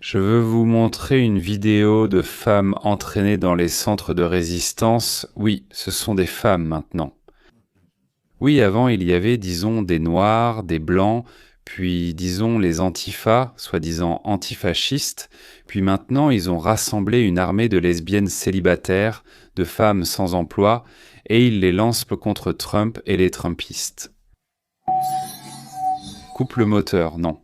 Je veux vous montrer une vidéo de femmes entraînées dans les centres de résistance. Oui, ce sont des femmes maintenant. Oui, avant il y avait, disons, des noirs, des blancs, puis, disons, les antifas, soi-disant antifascistes, puis maintenant ils ont rassemblé une armée de lesbiennes célibataires, de femmes sans emploi, et ils les lancent contre Trump et les Trumpistes. Coupe le moteur, non.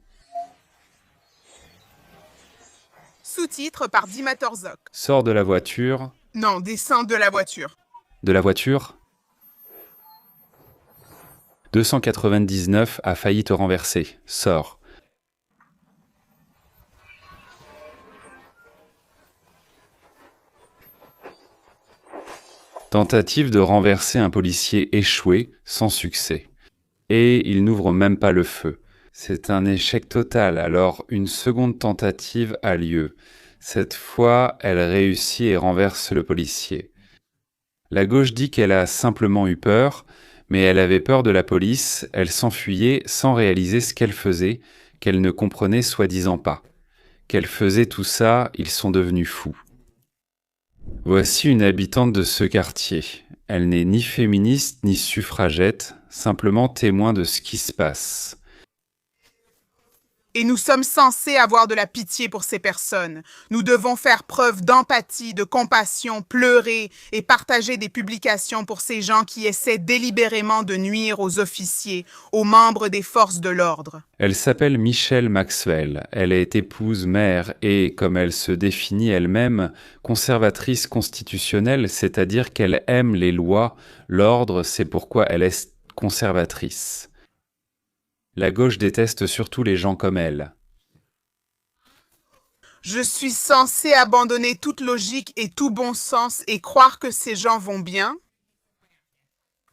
Sous-titres par Dima Torzok. Sors de la voiture. Non, descends de la voiture. De la voiture. 299 a failli te renverser. Sors. Tentative de renverser un policier échoué, sans succès. Et il n'ouvre même pas le feu. C'est un échec total, alors une seconde tentative a lieu. Cette fois, elle réussit et renverse le policier. La gauche dit qu'elle a simplement eu peur, mais elle avait peur de la police, elle s'enfuyait sans réaliser ce qu'elle faisait, qu'elle ne comprenait soi-disant pas. Qu'elle faisait tout ça, ils sont devenus fous. Voici une habitante de ce quartier. Elle n'est ni féministe ni suffragette, simplement témoin de ce qui se passe. Et nous sommes censés avoir de la pitié pour ces personnes. Nous devons faire preuve d'empathie, de compassion, pleurer et partager des publications pour ces gens qui essaient délibérément de nuire aux officiers, aux membres des forces de l'ordre. Elle s'appelle Michelle Maxwell. Elle est épouse, mère et, comme elle se définit elle-même, conservatrice constitutionnelle, c'est-à-dire qu'elle aime les lois, l'ordre, c'est pourquoi elle est conservatrice. La gauche déteste surtout les gens comme elle. Je suis censé abandonner toute logique et tout bon sens et croire que ces gens vont bien?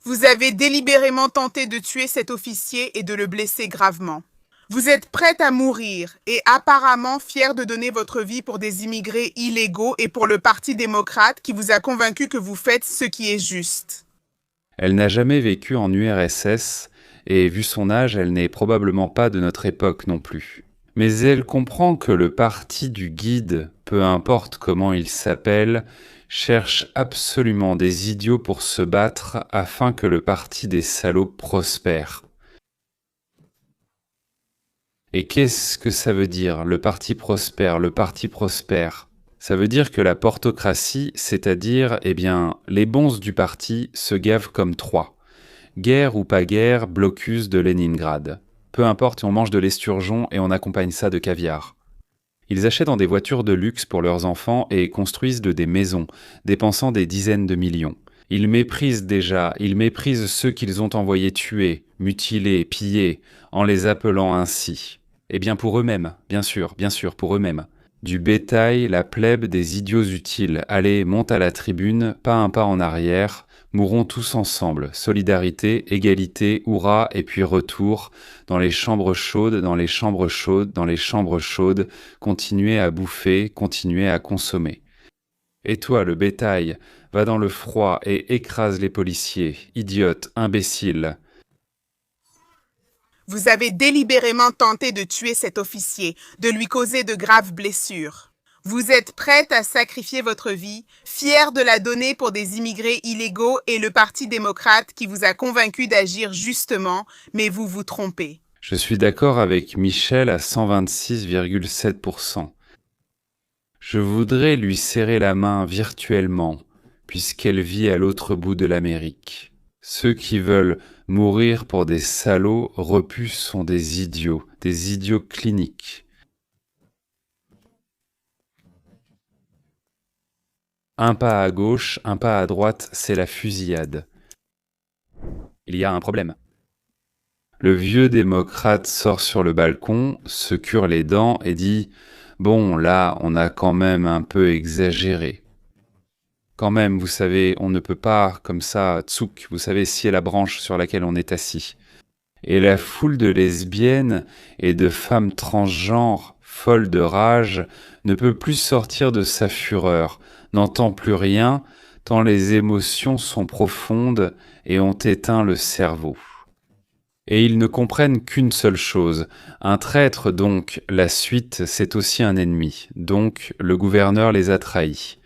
Vous avez délibérément tenté de tuer cet officier et de le blesser gravement. Vous êtes prête à mourir et apparemment fière de donner votre vie pour des immigrés illégaux et pour le Parti démocrate qui vous a convaincu que vous faites ce qui est juste. Elle n'a jamais vécu en URSS, et vu son âge, elle n'est probablement pas de notre époque non plus. Mais elle comprend que le parti du guide, peu importe comment il s'appelle, cherche absolument des idiots pour se battre afin que le parti des salauds prospère. Et qu'est-ce que ça veut dire, le parti prospère, le parti prospère? Ça veut dire que la portocratie, c'est-à-dire, les bonzes du parti se gavent comme trois. Guerre ou pas guerre, blocus de Leningrad. Peu importe, on mange de l'esturgeon et on accompagne ça de caviar. Ils achètent dans des voitures de luxe pour leurs enfants et construisent des maisons, dépensant des dizaines de millions. Ils méprisent ceux qu'ils ont envoyés tuer, mutiler, piller, en les appelant ainsi. Eh bien pour eux-mêmes, bien sûr, pour eux-mêmes. Du bétail, la plèbe des idiots utiles. Allez, monte à la tribune, pas un pas en arrière. Mourons tous ensemble. Solidarité, égalité, hurrah, et puis retour. Dans les chambres chaudes, dans les chambres chaudes, dans les chambres chaudes. Continuez à bouffer, continuez à consommer. Et toi, le bétail, va dans le froid et écrase les policiers. Idiote, imbécile. Vous avez délibérément tenté de tuer cet officier, de lui causer de graves blessures. Vous êtes prête à sacrifier votre vie, fière de la donner pour des immigrés illégaux et le Parti démocrate qui vous a convaincu d'agir justement, mais vous vous trompez. Je suis d'accord avec Michel à 126,7%. Je voudrais lui serrer la main virtuellement, puisqu'elle vit à l'autre bout de l'Amérique. Ceux qui veulent mourir pour des salauds repus sont des idiots cliniques. Un pas à gauche, un pas à droite, c'est la fusillade. Il y a un problème. Le vieux démocrate sort sur le balcon, se cure les dents et dit « Bon, là, on a quand même un peu exagéré. » Quand même, vous savez, on ne peut pas, comme ça, tsouk, vous savez, scier la branche sur laquelle on est assis. Et la foule de lesbiennes et de femmes transgenres, folles de rage, ne peut plus sortir de sa fureur, n'entend plus rien, tant les émotions sont profondes et ont éteint le cerveau. Et ils ne comprennent qu'une seule chose. Un traître, donc, la suite, c'est aussi un ennemi. Donc, le gouverneur les a trahis.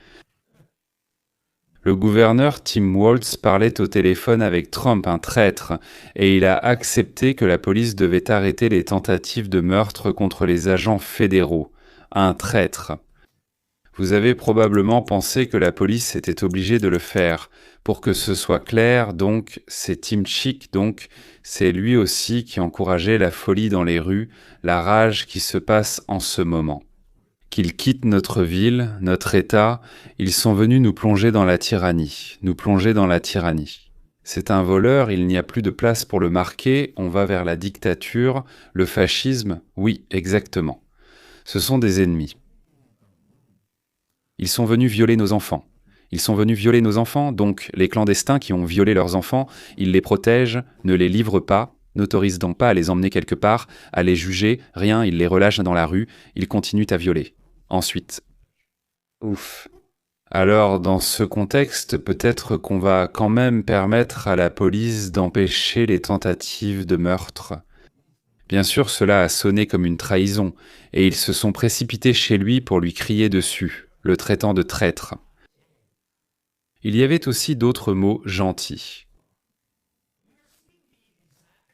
Le gouverneur Tim Walz parlait au téléphone avec Trump, un traître, et il a accepté que la police devait arrêter les tentatives de meurtre contre les agents fédéraux. Un traître. Vous avez probablement pensé que la police était obligée de le faire. Pour que ce soit clair, donc, c'est Tim Chick, donc, c'est lui aussi qui encourageait la folie dans les rues, la rage qui se passe en ce moment. Qu'ils quittent notre ville, notre État, ils sont venus nous plonger dans la tyrannie, nous plonger dans la tyrannie. C'est un voleur, il n'y a plus de place pour le marquer, on va vers la dictature, le fascisme, oui, exactement. Ce sont des ennemis. Ils sont venus violer nos enfants. Ils sont venus violer nos enfants, donc les clandestins qui ont violé leurs enfants, ils les protègent, ne les livrent pas, n'autorisent donc pas à les emmener quelque part, à les juger, rien, ils les relâchent dans la rue, ils continuent à violer. Ensuite. Ouf. Alors, dans ce contexte, peut-être qu'on va quand même permettre à la police d'empêcher les tentatives de meurtre. Bien sûr, cela a sonné comme une trahison, et ils se sont précipités chez lui pour lui crier dessus, le traitant de traître. Il y avait aussi d'autres mots gentils.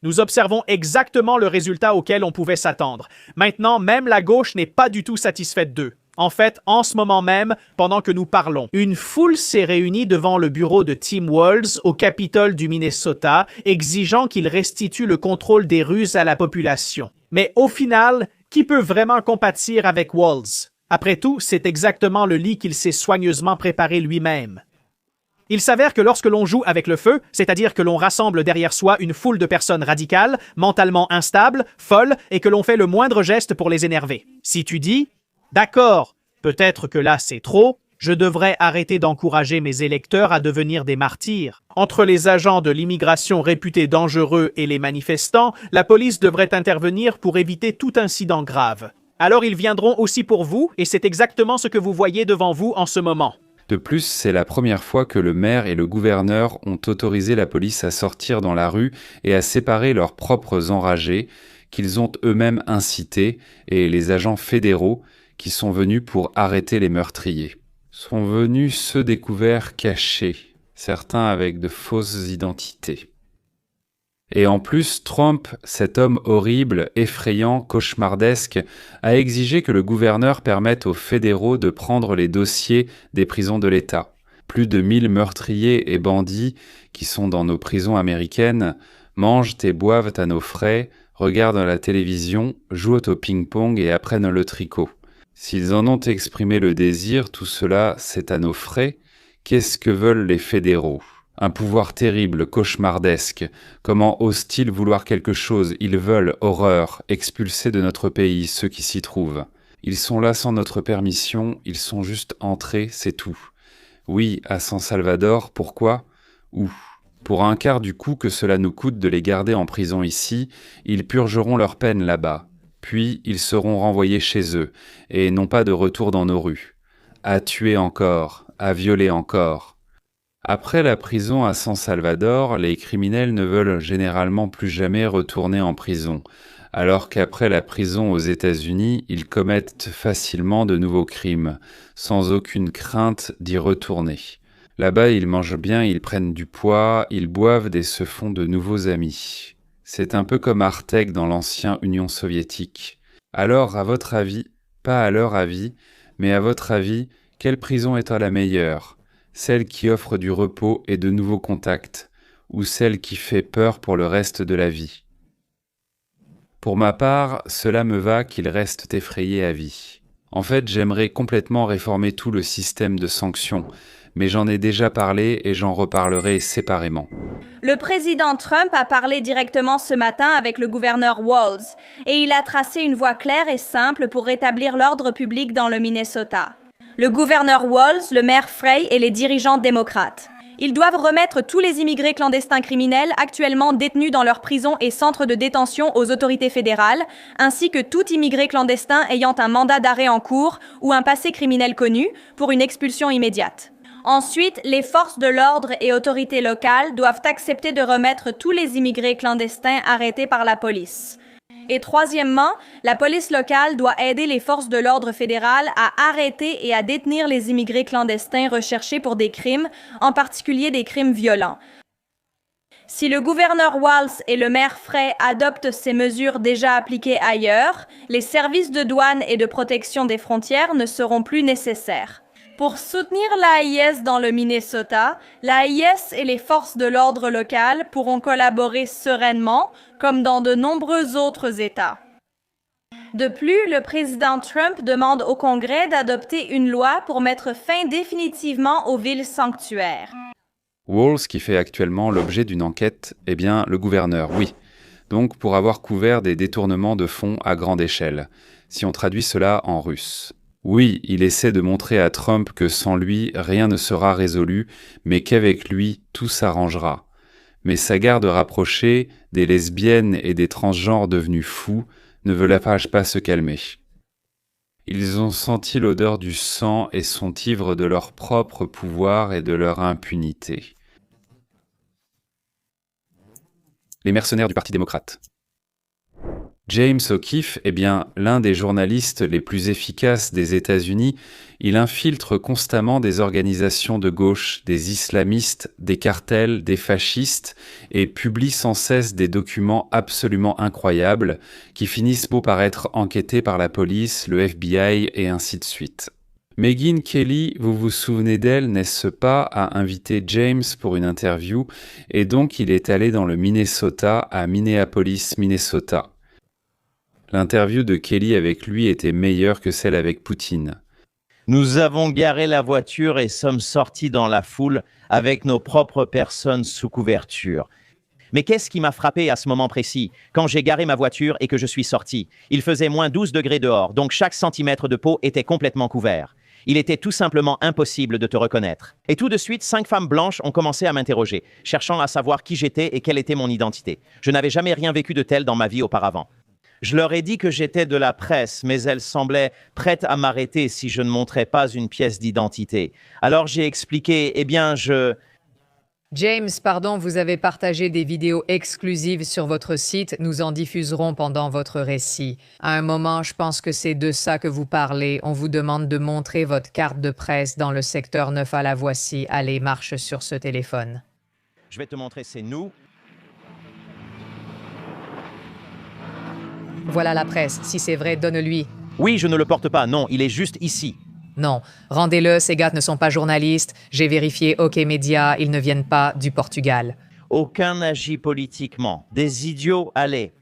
Nous observons exactement le résultat auquel on pouvait s'attendre. Maintenant, même la gauche n'est pas du tout satisfaite d'eux. En fait, en ce moment même, pendant que nous parlons, une foule s'est réunie devant le bureau de Tim Walz au Capitole du Minnesota, exigeant qu'il restitue le contrôle des rues à la population. Mais au final, qui peut vraiment compatir avec Walz? Après tout, c'est exactement le lit qu'il s'est soigneusement préparé lui-même. Il s'avère que lorsque l'on joue avec le feu, c'est-à-dire que l'on rassemble derrière soi une foule de personnes radicales, mentalement instables, folles, et que l'on fait le moindre geste pour les énerver. Si tu dis « D'accord, peut-être que là c'est trop, je devrais arrêter d'encourager mes électeurs à devenir des martyrs. » Entre les agents de l'immigration réputés dangereux et les manifestants, la police devrait intervenir pour éviter tout incident grave. Alors ils viendront aussi pour vous, et c'est exactement ce que vous voyez devant vous en ce moment. De plus, c'est la première fois que le maire et le gouverneur ont autorisé la police à sortir dans la rue et à séparer leurs propres enragés, qu'ils ont eux-mêmes incités, et les agents fédéraux qui sont venus pour arrêter les meurtriers. Sont venus ceux découverts cachés, certains avec de fausses identités. Et en plus, Trump, cet homme horrible, effrayant, cauchemardesque, a exigé que le gouverneur permette aux fédéraux de prendre les dossiers des prisons de l'État. Plus de 1000 meurtriers et bandits qui sont dans nos prisons américaines mangent et boivent à nos frais, regardent la télévision, jouent au ping-pong et apprennent le tricot. S'ils en ont exprimé le désir, tout cela, c'est à nos frais. Qu'est-ce que veulent les fédéraux ? Un pouvoir terrible, cauchemardesque. Comment osent-ils vouloir quelque chose? Ils veulent, horreur, expulser de notre pays ceux qui s'y trouvent. Ils sont là sans notre permission, ils sont juste entrés, c'est tout. Oui, à San Salvador, pourquoi? Où? Pour un quart du coût que cela nous coûte de les garder en prison ici, ils purgeront leur peine là-bas. Puis ils seront renvoyés chez eux, et non pas de retour dans nos rues. À tuer encore, à violer encore. Après la prison à San Salvador, les criminels ne veulent généralement plus jamais retourner en prison, alors qu'après la prison aux États-Unis, ils commettent facilement de nouveaux crimes, sans aucune crainte d'y retourner. Là-bas, ils mangent bien, ils prennent du poids, ils boivent et se font de nouveaux amis. C'est un peu comme Artek dans l'ancien Union soviétique. Alors, à votre avis, pas à leur avis, mais à votre avis, quelle prison est la meilleure ? Celle qui offre du repos et de nouveaux contacts, ou celle qui fait peur pour le reste de la vie. Pour ma part, cela me va qu'ils restent effrayés à vie. En fait, j'aimerais complètement réformer tout le système de sanctions, mais j'en ai déjà parlé et j'en reparlerai séparément. Le président Trump a parlé directement ce matin avec le gouverneur Walz, et il a tracé une voie claire et simple pour rétablir l'ordre public dans le Minnesota. Le gouverneur Walz, le maire Frey et les dirigeants démocrates. Ils doivent remettre tous les immigrés clandestins criminels actuellement détenus dans leurs prisons et centres de détention aux autorités fédérales, ainsi que tout immigré clandestin ayant un mandat d'arrêt en cours ou un passé criminel connu pour une expulsion immédiate. Ensuite, les forces de l'ordre et autorités locales doivent accepter de remettre tous les immigrés clandestins arrêtés par la police. Et troisièmement, la police locale doit aider les forces de l'ordre fédéral à arrêter et à détenir les immigrés clandestins recherchés pour des crimes, en particulier des crimes violents. Si le gouverneur Walz et le maire Frey adoptent ces mesures déjà appliquées ailleurs, les services de douane et de protection des frontières ne seront plus nécessaires. Pour soutenir l'AIS dans le Minnesota, l'AIS et les forces de l'ordre local pourront collaborer sereinement, comme dans de nombreux autres États. De plus, le président Trump demande au Congrès d'adopter une loi pour mettre fin définitivement aux villes sanctuaires. Walz, qui fait actuellement l'objet d'une enquête, eh bien, le gouverneur, oui. Donc, pour avoir couvert des détournements de fonds à grande échelle, si on traduit cela en russe. Oui, il essaie de montrer à Trump que sans lui, rien ne sera résolu, mais qu'avec lui, tout s'arrangera. Mais sa garde rapprochée, des lesbiennes et des transgenres devenus fous, ne veulent pas se calmer. Ils ont senti l'odeur du sang et sont ivres de leur propre pouvoir et de leur impunité. Les mercenaires du Parti démocrate. James O'Keefe est bien l'un des journalistes les plus efficaces des États-Unis. Il infiltre constamment des organisations de gauche, des islamistes, des cartels, des fascistes et publie sans cesse des documents absolument incroyables qui finissent par être enquêtés par la police, le FBI et ainsi de suite. Megyn Kelly, vous vous souvenez d'elle, n'est-ce pas, a invité James pour une interview et donc il est allé dans le Minnesota, à Minneapolis, Minnesota. L'interview de Kelly avec lui était meilleure que celle avec Poutine. Nous avons garé la voiture et sommes sortis dans la foule avec nos propres personnes sous couverture. Mais qu'est-ce qui m'a frappé à ce moment précis, quand j'ai garé ma voiture et que je suis sorti? Il faisait moins 12 degrés dehors, donc chaque centimètre de peau était complètement couvert. Il était tout simplement impossible de te reconnaître. Et tout de suite, 5 femmes blanches ont commencé à m'interroger, cherchant à savoir qui j'étais et quelle était mon identité. Je n'avais jamais rien vécu de tel dans ma vie auparavant. Je leur ai dit que j'étais de la presse, mais elles semblaient prêtes à m'arrêter si je ne montrais pas une pièce d'identité. Alors j'ai expliqué, James, pardon, vous avez partagé des vidéos exclusives sur votre site. Nous en diffuserons pendant votre récit. À un moment, je pense que c'est de ça que vous parlez. On vous demande de montrer votre carte de presse dans le secteur 9 à la voici. Allez, marche sur ce téléphone. Je vais te montrer, c'est nous. Voilà la presse. Si c'est vrai, donne-lui. Oui, je ne le porte pas. Non, il est juste ici. Non, rendez-le, ces gars ne sont pas journalistes. J'ai vérifié OK Média, ils ne viennent pas du Portugal. Aucun n'agit politiquement. Des idiots, allez.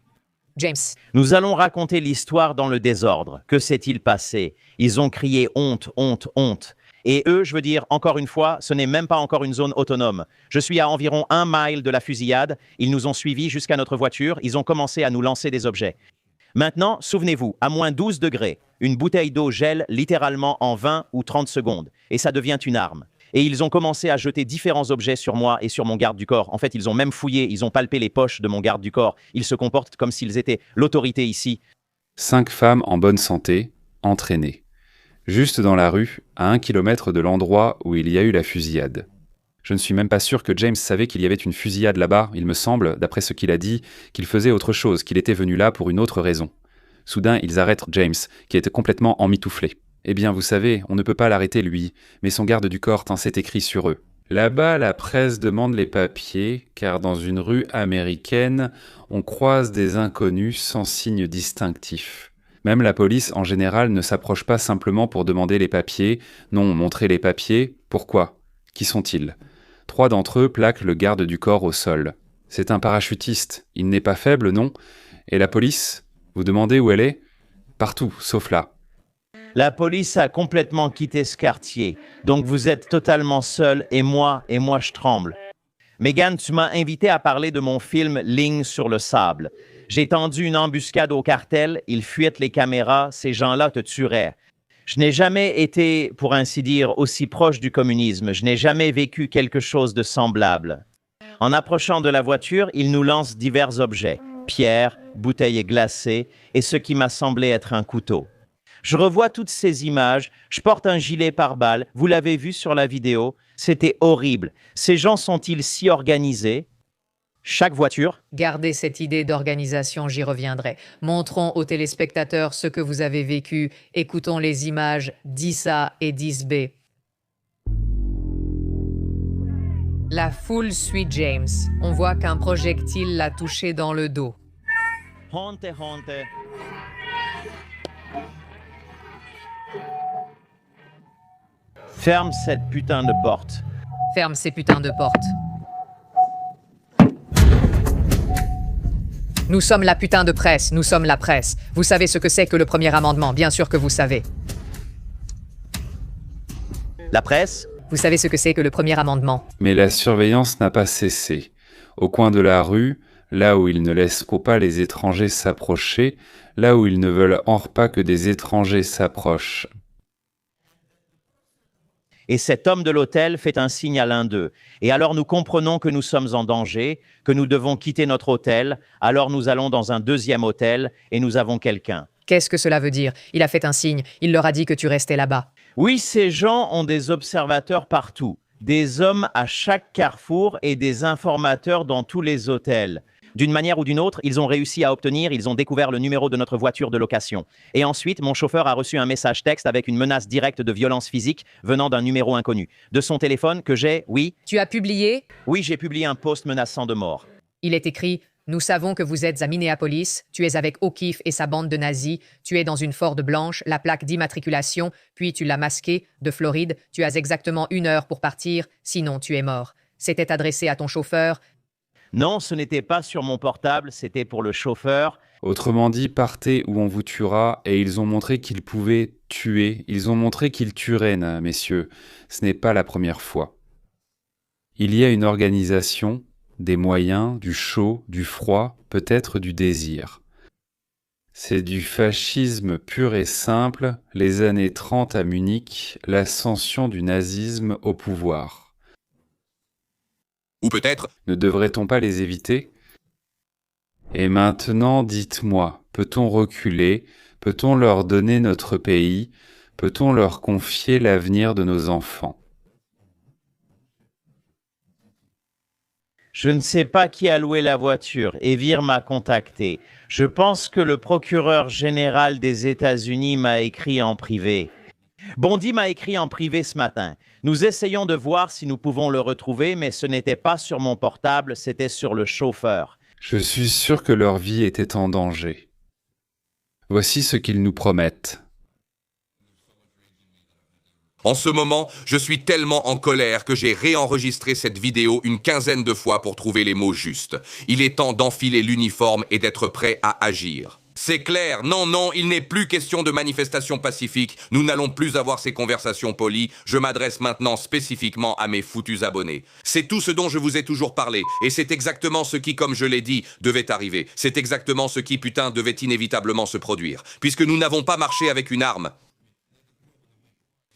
James. Nous allons raconter l'histoire dans le désordre. Que s'est-il passé? Ils ont crié honte, honte, honte. Et eux, je veux dire, encore une fois, ce n'est même pas encore une zone autonome. Je suis à environ 1 mile de la fusillade. Ils nous ont suivis jusqu'à notre voiture. Ils ont commencé à nous lancer des objets. Maintenant, souvenez-vous, à moins 12 degrés, une bouteille d'eau gèle littéralement en 20 ou 30 secondes, et ça devient une arme. Et ils ont commencé à jeter différents objets sur moi et sur mon garde du corps. En fait, ils ont même fouillé, ils ont palpé les poches de mon garde du corps. Ils se comportent comme s'ils étaient l'autorité ici. 5 femmes en bonne santé, entraînées. Juste dans la rue, à 1 kilomètre de l'endroit où il y a eu la fusillade. Je ne suis même pas sûr que James savait qu'il y avait une fusillade là-bas. Il me semble, d'après ce qu'il a dit, qu'il faisait autre chose, qu'il était venu là pour une autre raison. Soudain, ils arrêtent James, qui était complètement emmitouflé. Eh bien, vous savez, on ne peut pas l'arrêter, lui, mais son garde du corps, tant c'est écrit sur eux. Là-bas, la presse demande les papiers, car dans une rue américaine, on croise des inconnus sans signe distinctif. Même la police, en général, ne s'approche pas simplement pour demander les papiers. Non, montrer les papiers. Pourquoi? Qui sont-ils? 3 d'entre eux plaquent le garde du corps au sol. C'est un parachutiste. Il n'est pas faible, non? Et la police? Vous demandez où elle est? Partout, sauf là. La police a complètement quitté ce quartier. Donc vous êtes totalement seul et moi je tremble. Megyn, tu m'as invité à parler de mon film Ligne sur le sable. J'ai tendu une embuscade au cartel, ils fuitent les caméras, ces gens-là te tueraient. Je n'ai jamais été, pour ainsi dire, aussi proche du communisme. Je n'ai jamais vécu quelque chose de semblable. En approchant de la voiture, ils nous lancent divers objets. Pierres, bouteilles glacées et ce qui m'a semblé être un couteau. Je revois toutes ces images, je porte un gilet pare-balles, vous l'avez vu sur la vidéo, c'était horrible. Ces gens sont-ils si organisés? Chaque voiture, Gardez cette idée d'organisation, j'y reviendrai. Montrons aux téléspectateurs ce que vous avez vécu. Écoutons les images 10A et 10B. La foule suit James. On voit qu'un projectile l'a touché dans le dos. honte. Ferme cette putain de porte. Ferme ces putains de portes. Nous sommes la putain de presse, nous sommes la presse. Vous savez ce que c'est que le premier amendement, bien sûr que vous savez. La presse? Vous savez ce que c'est que le premier amendement. Mais la surveillance n'a pas cessé. Au coin de la rue, là où ils ne laisseront pas les étrangers s'approcher, là où ils ne veulent or pas que des étrangers s'approchent. Et cet homme de l'hôtel fait un signe à l'un d'eux. Et alors nous comprenons que nous sommes en danger, que nous devons quitter notre hôtel, alors nous allons dans un deuxième hôtel et nous avons quelqu'un. Qu'est-ce que cela veut dire? Il a fait un signe, il leur a dit que tu restais là-bas. Oui, ces gens ont des observateurs partout, des hommes à chaque carrefour et des informateurs dans tous les hôtels. D'une manière ou d'une autre, ils ont réussi à obtenir, ils ont découvert le numéro de notre voiture de location. Et ensuite, mon chauffeur a reçu un message texte avec une menace directe de violence physique venant d'un numéro inconnu. De son téléphone que j'ai, oui, Tu as publié? j'ai publié un post menaçant de mort. Il est écrit « Nous savons que vous êtes à Minneapolis, tu es avec O'Keefe et sa bande de nazis, tu es dans une Ford blanche, la plaque d'immatriculation, puis tu l'as masqué, de Floride, tu as exactement 1 heure pour partir, sinon tu es mort. C'était adressé à ton chauffeur. Non, ce n'était pas sur mon portable, c'était pour le chauffeur. Autrement dit, partez ou on vous tuera, et ils ont montré qu'ils pouvaient tuer, ils ont montré qu'ils tueraient, messieurs. Ce n'est pas la première fois. Il y a une organisation, des moyens, du chaud, du froid, peut-être du désir. C'est du fascisme pur et simple, les années 30 à Munich, l'ascension du nazisme au pouvoir. Ou peut-être, Ne devrait-on pas les éviter? Et maintenant, dites-moi, peut-on reculer? Peut-on leur donner notre pays? Peut-on leur confier l'avenir de nos enfants? Je ne sais pas qui a loué la voiture. Evir m'a contacté. Je pense que le procureur général des États-Unis m'a écrit en privé. Bondi m'a écrit en privé ce matin. Nous essayons de voir si nous pouvons le retrouver, mais ce n'était pas sur mon portable, c'était sur le chauffeur. Je suis sûr que leur vie était en danger. Voici ce qu'ils nous promettent. en ce moment, je suis tellement en colère que j'ai réenregistré cette vidéo une quinzaine de fois pour trouver les mots justes. Il est temps d'enfiler l'uniforme et d'être prêt à agir. C'est clair, non, il n'est plus question de manifestation pacifique. Nous n'allons plus avoir ces conversations polies. Je m'adresse maintenant spécifiquement à mes foutus abonnés. C'est tout ce dont je vous ai toujours parlé. Et c'est exactement ce qui, comme je l'ai dit, devait arriver. C'est exactement ce qui, putain, devait inévitablement se produire. Puisque nous n'avons pas marché avec une arme.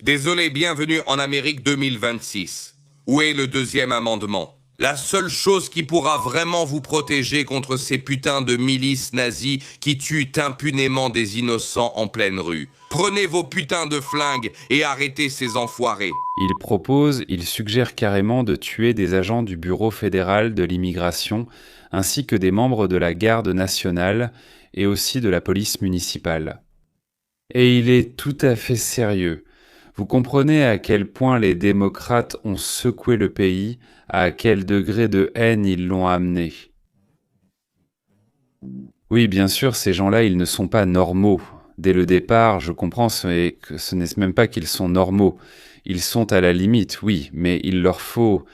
Désolé, bienvenue en Amérique 2026. Où est le deuxième amendement ? La seule chose qui pourra vraiment vous protéger contre ces putains de milices nazies qui tuent impunément des innocents en pleine rue. Prenez vos putains de flingues et arrêtez ces enfoirés. Il suggère carrément de tuer des agents du Bureau fédéral de l'immigration, ainsi que des membres de la garde nationale et aussi de la police municipale. Et il est tout à fait sérieux. Vous comprenez à quel point les démocrates ont secoué le pays, à quel degré de haine ils l'ont amené. Oui, bien sûr, ces gens-là, ils ne sont pas normaux. Dès le départ, je comprends que ce n'est même pas qu'ils sont normaux. Ils sont à la limite, oui, mais il leur faut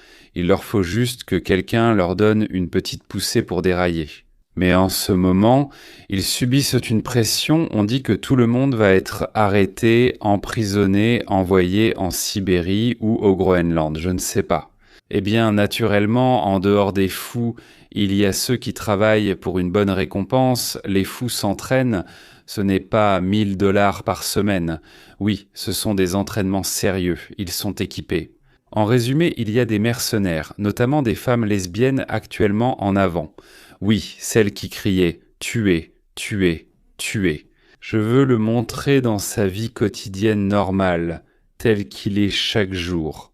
juste que quelqu'un leur donne une petite poussée pour dérailler. Mais en ce moment, ils subissent une pression, on dit que tout le monde va être arrêté, emprisonné, envoyé en Sibérie ou au Groenland, je ne sais pas. Eh bien, naturellement, en dehors des fous, il y a ceux qui travaillent pour une bonne récompense, les fous s'entraînent, ce n'est pas 1 000 $ par semaine. Oui, ce sont des entraînements sérieux, ils sont équipés. En résumé, il y a des mercenaires, notamment des femmes lesbiennes actuellement en avant. Oui, celles qui criaient « tuez, tuez, tuez ». Je veux le montrer dans sa vie quotidienne normale, tel qu'il est chaque jour.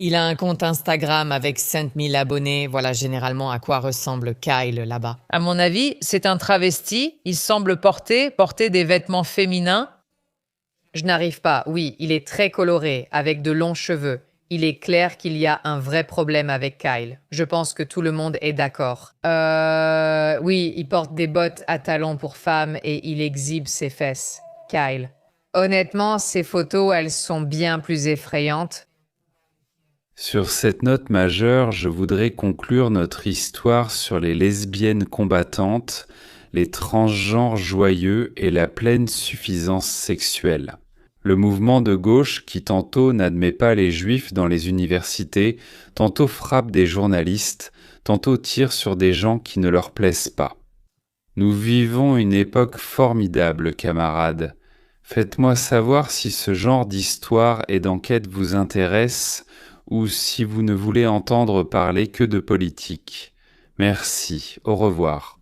Il a un compte Instagram avec 5000 abonnés. Voilà généralement à quoi ressemble Kyle là-bas. À mon avis, c'est un travesti. Il semble porter des vêtements féminins. Je n'arrive pas. Oui, il est très coloré, avec de longs cheveux. Il est clair qu'il y a un vrai problème avec Kyle. Je pense que tout le monde est d'accord. Oui, il porte des bottes à talons pour femmes et il exhibe ses fesses. Kyle. Honnêtement, ces photos, elles sont bien plus effrayantes. Sur cette note majeure, je voudrais conclure notre histoire sur les lesbiennes combattantes, les transgenres joyeux et la pleine suffisance sexuelle. Le mouvement de gauche qui tantôt n'admet pas les juifs dans les universités, tantôt frappe des journalistes, tantôt tire sur des gens qui ne leur plaisent pas. Nous vivons une époque formidable, camarades. Faites-moi savoir si ce genre d'histoire et d'enquête vous intéresse ou si vous ne voulez entendre parler que de politique. Merci, au revoir.